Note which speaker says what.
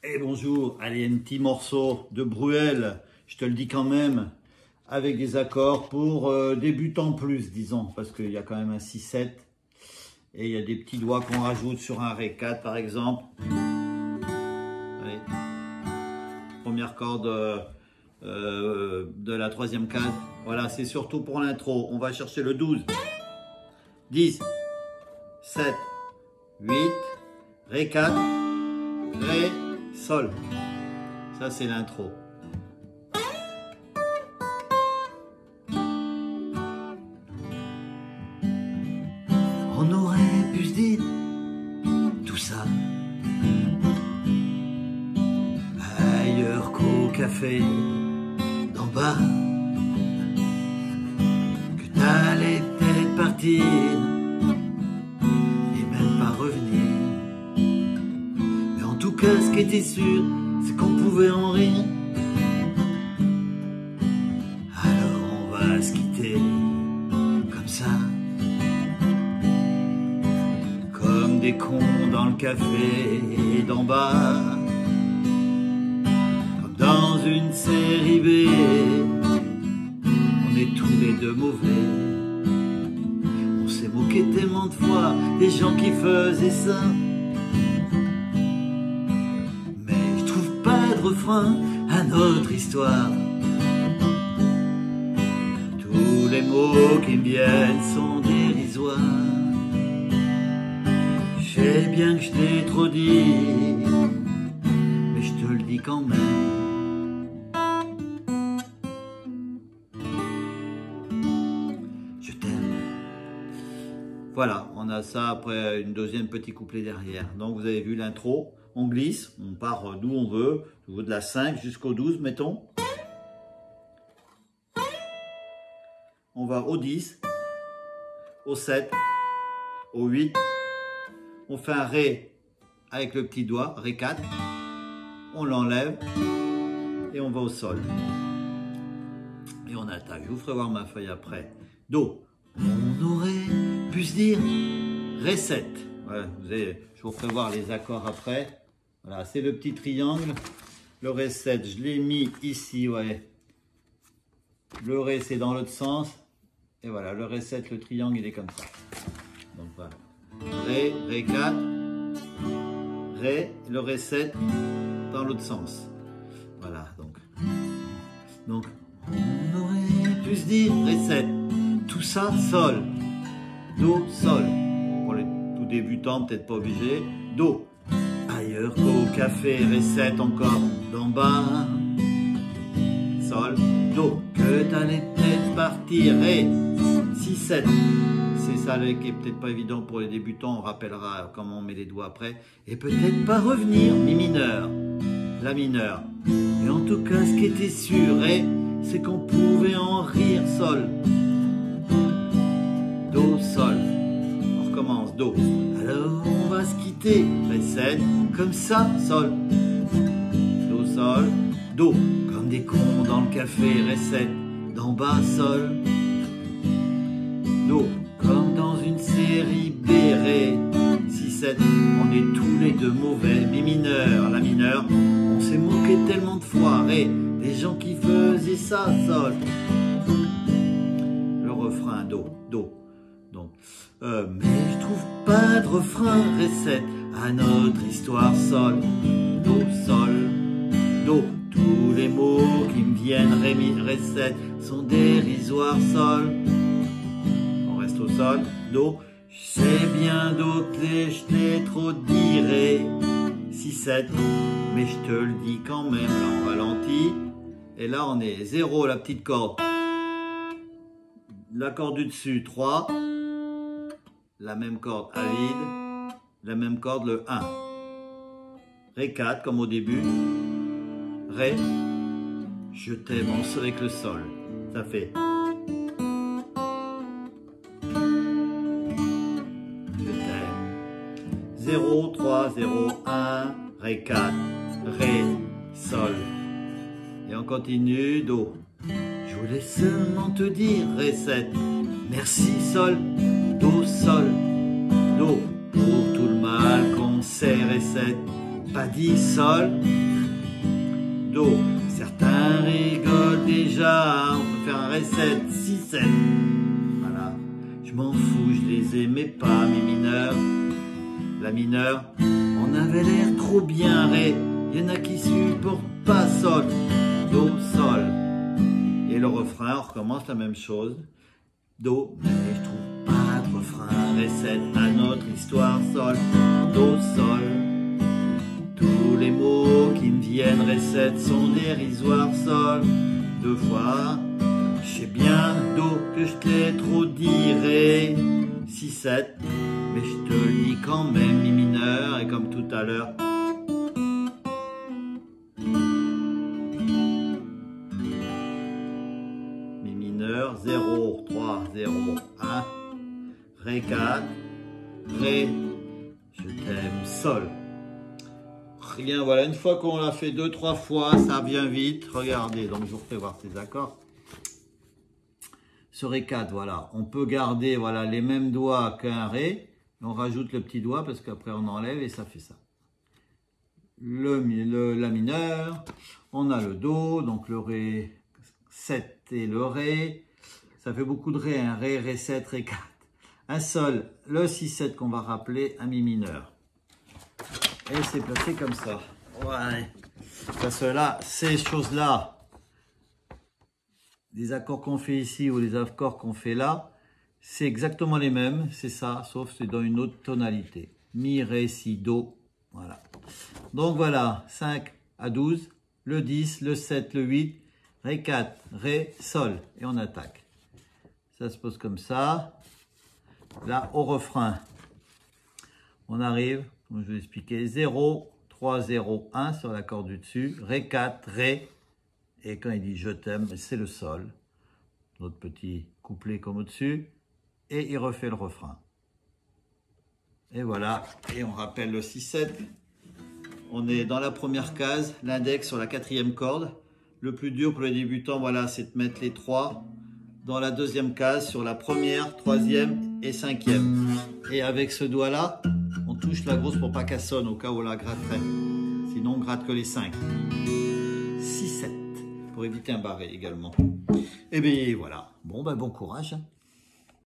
Speaker 1: Et bonjour, allez, un petit morceau de Bruel, je te le dis quand même, avec des accords pour débutants plus, disons, parce qu'il y a quand même un 6-7, et il y a des petits doigts qu'on rajoute sur un Ré4 par exemple. Allez, première corde de la troisième case, voilà, c'est surtout pour l'intro, on va chercher le 12, 10, 7, 8, Ré4, Ré, Sol. Ça, c'est l'intro. On aurait pu se dire tout ça ailleurs qu'au café d'en bas, que t'allais peut-être partir et même pas revenir. En tout cas, ce qui était sûr, c'est qu'on pouvait en rire. Alors on va se quitter comme ça, comme des cons dans le café d'en bas, comme dans une série B. On est tous les deux mauvais. On s'est moqué tellement de fois des gens qui faisaient ça. Refrain à notre histoire. Tous les mots qui me viennent sont dérisoires. Je sais bien que je t'ai trop dit, mais je te le dis quand même. Je t'aime. Voilà, on a ça après une deuxième petit couplet derrière. Donc vous avez vu l'intro. On glisse, on part d'où on veut, de la 5 jusqu'au 12, mettons. On va au 10, au 7, au 8. On fait un Ré avec le petit doigt, Ré 4. On l'enlève et on va au Sol. Et on attaque. Je vous ferai voir ma feuille après. Do. On aurait pu se dire Ré 7. Ouais, je vous ferai voir les accords après. Voilà, c'est le petit triangle. Le Ré 7, je l'ai mis ici, ouais. Le Ré, c'est dans l'autre sens. Et voilà, le Ré 7, le triangle, il est comme ça. Donc voilà. Ré, Ré 4, Ré, le Ré 7 dans l'autre sens. Voilà, donc on aurait pu se dire Ré 7. Tout ça, Sol. Do, Sol. Pour les tout débutants, peut-être pas obligé. Do. Ailleurs qu'au café, Ré 7 encore d'en bas. Sol, Do, que t'allais peut-être partir, Ré 6, 7. C'est ça qui est peut-être pas évident pour les débutants, on rappellera comment on met les doigts après. Et peut-être pas revenir, Mi mineur, La mineur. Et en tout cas, ce qui était sûr, Ré, c'est qu'on pouvait en rire, Sol. Do, Sol. On recommence, Do. Alors on va se quitter, Ré 7, comme ça, Sol. Do, Sol, Do, comme des cons dans le café, Ré 7, d'en bas, Sol. Do, comme dans une série B, Ré 6, 7, on est tous les deux mauvais, Mi mineur, La mineur, on s'est moqué tellement de fois, Ré, des gens qui faisaient ça, Sol. Le refrain, Do, Do. Donc, mais je trouve pas de refrain, Ré 7, à notre histoire, Sol, Do, Sol, Do. Tous les mots qui me viennent, Ré, Ré 7, sont dérisoires, Sol. On reste au Sol, Do. Je sais bien Do, je t'ai trop dit, Ré 6, 7, mais je te le dis quand même, là on ralentit. Et là on est 0, la petite corde. La corde du dessus, 3. La même corde à vide, la même corde le 1. Ré 4 comme au début. Ré, je t'aime avec le Sol. Ça fait. Je t'aime. 0, 3, 0, 1, Ré 4, Ré, Sol. Et on continue, Do. Je voulais seulement te dire, Ré 7, merci Sol. Do, Sol, Do, pour tout le mal qu'on sait, Ré 7, pas dit sol, do. Certains rigolent déjà, on peut faire un ré 7, 6, 7. Voilà, je m'en fous, je les aimais pas, mes mineurs. La mineure, on avait l'air trop bien, ré. Il y en a qui supportent pas sol, do, sol. Et le refrain, on recommence la même chose. Do, mais je trouve pas de refrain, ré 7 à notre histoire, sol, do, sol. Tous les mots qui me viennent, ré 7 sont dérisoires, sol, deux fois. Je sais bien, do, que je t'ai trop dit, ré, 6, 7. Mais je te le dis quand même, mi mineur, et comme tout à l'heure. Mi mineur, 0, 3, 0, 1. Ré 4, Ré, je t'aime, sol. Rien, voilà, une fois qu'on l'a fait 2-3 fois, ça vient vite. Regardez, donc je vous refais voir ces accords. Ce Ré 4, voilà, on peut garder voilà, les mêmes doigts qu'un Ré. On rajoute le petit doigt parce qu'après on enlève et ça fait ça. La mineur, on a le Do, donc le Ré 7 et le Ré. Ça fait beaucoup de Ré, un Ré, Ré 7, Ré 4. Un Sol, le 6-7 qu'on va rappeler un Mi mineur. Et c'est placé comme ça. Ouais. Parce que là, ces choses-là, les accords qu'on fait ici ou les accords qu'on fait là, c'est exactement les mêmes, c'est ça, sauf c'est dans une autre tonalité. Mi, Ré, Si, Do, voilà. Donc voilà, 5 à 12, le 10, le 7, le 8, Ré 4, Ré, Sol, et on attaque. Ça se pose comme ça. Là, au refrain, on arrive, comme je vais expliquer, 0, 3, 0, 1 sur l'accord du dessus, Ré 4, Ré, et quand il dit je t'aime, c'est le Sol. Notre petit couplet comme au-dessus. Et il refait le refrain. Et voilà, et on rappelle le 6-7. On est dans la première case, l'index sur la 4e corde. Le plus dur pour les débutants, voilà, c'est de mettre les 3 dans la 2e case, sur la 1re, 3e et 5e. Et avec ce doigt-là, on touche la grosse pour pas qu'elle sonne, au cas où on la gratterait. Sinon, on gratte que les 5. 6-7, pour éviter un barré également. Et bien voilà, bon, ben, bon courage.